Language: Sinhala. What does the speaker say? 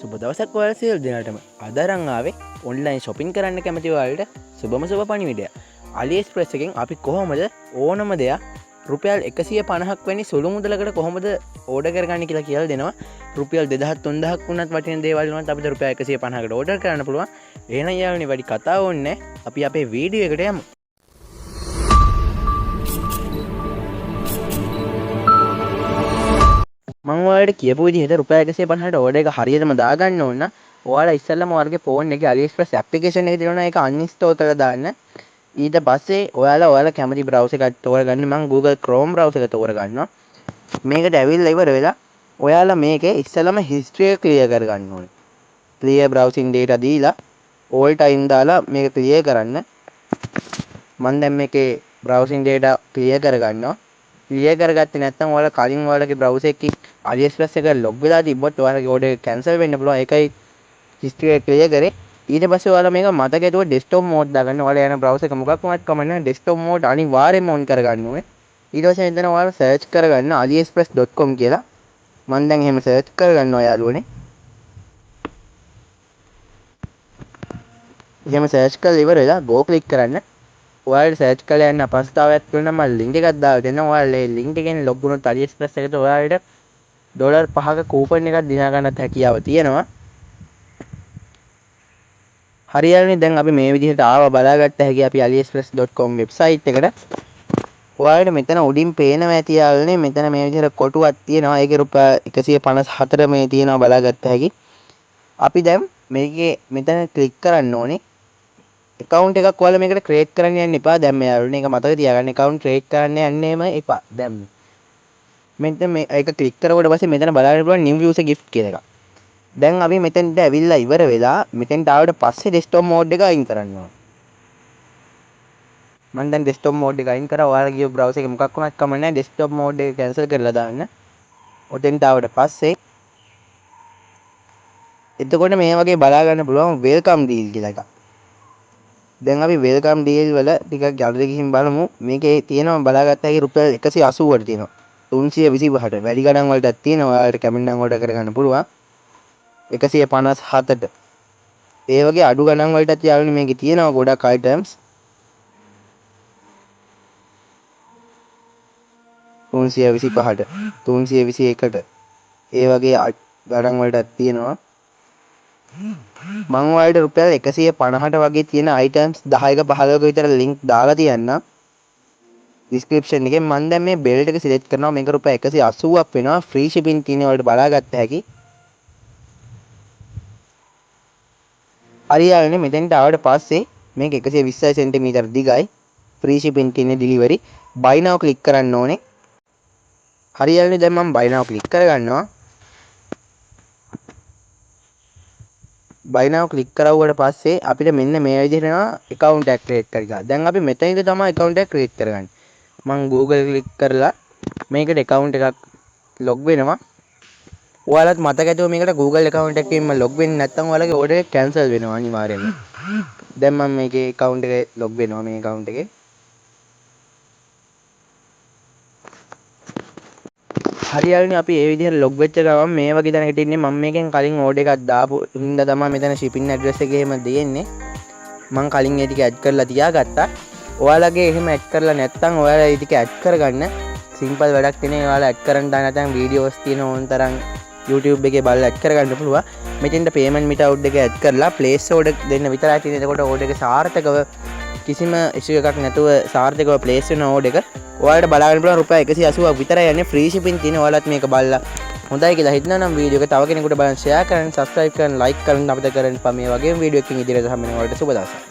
සුබ දවසක් ඔයාලා සියලු දෙනාටම. අද අරන් ආවේ ඔන්ලයින් shopping කරන්න කැමති ඔයාලට සුබම සුබ පණිවිඩය. AliExpress එකෙන් අපි කොහොමද ඕනම දෙයක් රුපියල් 150ක් වැනි සුළු මුදලකට කොහොමද ඕඩර් කරගන්නේ කියලා කියලා දෙනවා. රුපියල් 2000 3000ක් වුණත් වටින දේවල් වුණත් අපිට රුපියල් 150කට ඕඩර් කරන්න පුළුවන්. එහෙනම් යාළුවනේ වැඩි කතා ඕනේ නැහැ. අපි අපේ වීඩියෝ එකට යමු. මම ඔයාලට කියපු විදිහට රුපියල් 150ට ඕඩර් එක හරියටම දාගන්න ඕන නම් ඔයාලා ඉස්සෙල්ලාම ඔයාලගේ ෆෝන් එකේ AliExpress application එක තියෙනවා ඒක uninstall කරලා දාන්න. ඊට පස්සේ ඔයාලා කැමති browser එකක් තෝරගන්න. මම Google Chrome browser එක තෝරගන්නවා. මේකට ඇවිල්ලා ඉවර වෙලා ඔයාලා මේකේ ඉස්සෙල්ලාම history එක clear කරගන්න ඕනේ. clear browsing data දීලා all time දාලා මේක clear කරන්න. මම දැන් මේකේ browsing data clear කරගන්නවා. clear කරගත්තේ නැත්නම් ඔයාලා කලින් ඔයාලගේ browser එකේ AliExpress එක log වෙලා තිබ්බොත් ඔයාලගේ order එක cancel වෙන්න පුළුවන්. ඒකයි history එක clear කරේ. ඊට පස්සේ ඔයාලා මේක මතක ඇතුව desktop mode දාගන්න. ඔයාලා යන browser එක මොකක් වුණත් කමක් නැහැ. desktop mode අනිවාර්යයෙන්ම on කරගන්න ඕනේ. ඊට පස්සේ එතන ඔයාලා search කරගන්න aliexpress.com කියලා. මම දැන් එහෙම search කරගන්නවා යාළුවනේ. එහෙම search කරලා ඉවර වෙලා go click කරන්න. ඔයාලට search කරලා යන්න අපහසුතාවයක් තියෙනවා නම් මම link එකක් දාලා දෙන්නම්. ඔයාලා මේ link එකෙන් log වුණොත් AliExpress එකට ඔයාලට $5ක කූපන් එකක් දිනා ගන්නත් හැකියාව තියෙනවා. හරියන්නේ දැන් අපි මේ විදිහට ආව බලාගත්ත හැකි අපි aliexpress.com වෙබ්සයිට් එකට. ඔයාලට මෙතන උඩින් පේනවා ඇති යාළුවනේ මෙතන මේ විදිහට කොටුවක් තියෙනවා. ඒකේ රුපියල් 154 මේ තියෙනවා බලාගත්ත හැකි. අපි දැන් මේකේ මෙතන ක්ලික් කරන්න ඕනේ. account එකක් ඔයාලා මේකට create කරන්න යන්න එපා. දැන් මේ යාළුවනේ ඒක මතක තියාගන්න. account create කරන්න යන්නේම එපා. දැන් මෙතන මේ ඒක ක්ලික් කරවට පස්සේ මෙතන බලන්න පුළුවන් new user gift කියලා එකක්. දැන් අපි මෙතෙන්ට ඇවිල්ලා ඉවර වෙලා මෙතෙන්ට ආවට පස්සේ desktop mode එක අයින් කරන්න ඕන. මම දැන් desktop mode එක අයින් කරා. ඔයාලා ගිය browser එක මොකක් වුණත් කමක් නැහැ. desktop mode එක cancel කරලා දාන්න. ඔතෙන්ට ආවට පස්සේ එතකොට මේ වගේ බලා ගන්න පුළුවන් welcome deal කියලා එකක්. දැන් අපි welcome deal වල ටිකක් ගැඹුරට ගිහින් බලමු. මේකේ තියෙනවා බලාගත්ත හැකි රුපියල් 180ට තියෙනවා. 325ට වැඩි ගණන් වලටත් තියෙනවා. ඔයාලට කැමෙන් නම් ඕඩර් කරගන්න පුළුවන්. 157ට ඒ වගේ අඩු ගණන් වලටත් යාළුවනේ මේකේ තියෙනවා ගොඩක් items. 325ට 321ට ඒ වගේ ගණන් වලටත් තියෙනවා. මම ඔයාලට රුපියල් 150ට වගේ තියෙන items 10ක 15ක විතර link දාලා තියන්නම් description එකේ. මම දැන් මේ belt එක select කරනවා. මේක රුපියල් 180ක් වෙනවා. free shipping තියෙන වලට බලාගත්ත හැකි. හරියන්නේ මෙතෙන්ට ආවට පස්සේ මේක 120 cm දිගයි. free shipping තියෙන delivery. buy now click කරන්න ඕනේ. හරියන්නේ දැන් මම buy now click කරගන්නවා. buy now click කරවුවට පස්සේ අපිට මෙන්න මේ විදිහට එනවා account එක create කරගන්න. දැන් අපි මෙතනදී තමයි account එක create කරගන්නේ. මම Google click කරලා මේකට account එකක් log වෙනවා. ඔයාලත් මතක ඇතුව මේකට Google account එකකින්ම log වෙන්නේ නැත්නම් ඔයාලගේ order එක cancel වෙනවා අනිවාර්යයෙන්ම. දැන් මම මේකේ account එකේ log වෙනවා මේ account එකේ. හරියන්නේ අපි මේ විදිහට log වෙච්ච ගමන් මේ වගේ දැනකට ඉන්නේ. මම මේකෙන් කලින් order එකක් දාපු හින්දා තමයි මෙතන shipping address එකේ එහෙම දෙන්නේ. මම කලින් ඒ ටික add කරලා තියාගත්තා. ඔයාලගේ එහෙම add කරලා නැත්නම් ඔයාලා ඒ ටික add කරගන්න. simple වැඩක් තියෙනවා. ඔයාලා add කරන් දාන්න නැත්නම් videos තියෙන ඕන තරම් YouTube එකේ බලලා add කරගන්න පුළුවන්. මෙතෙන්ට payment method එක add කරලා place order දෙන්න විතරයි තියෙන්නේ. එතකොට order එක සාර්ථකව කිසිම issue එකක් නැතුව සාර්ථකව place වෙන order එක ඔයාලට බලා ගන්න පුළුවන්. රුපියල් 180ක් විතරයි යන්නේ. free shipping තියෙන. ඔයාලත් මේක බලලා හොඳයි කියලා හිතනවා නම් වීඩියෝ එක තව කෙනෙකුට බලන්න share කරන්න, subscribe කරන්න, like කරන්න අපිට කරන්න. මේ වගේම වීඩියෝ එකකින් ඉදිරියට හම්බ වෙන වලට සුබ දවසක්.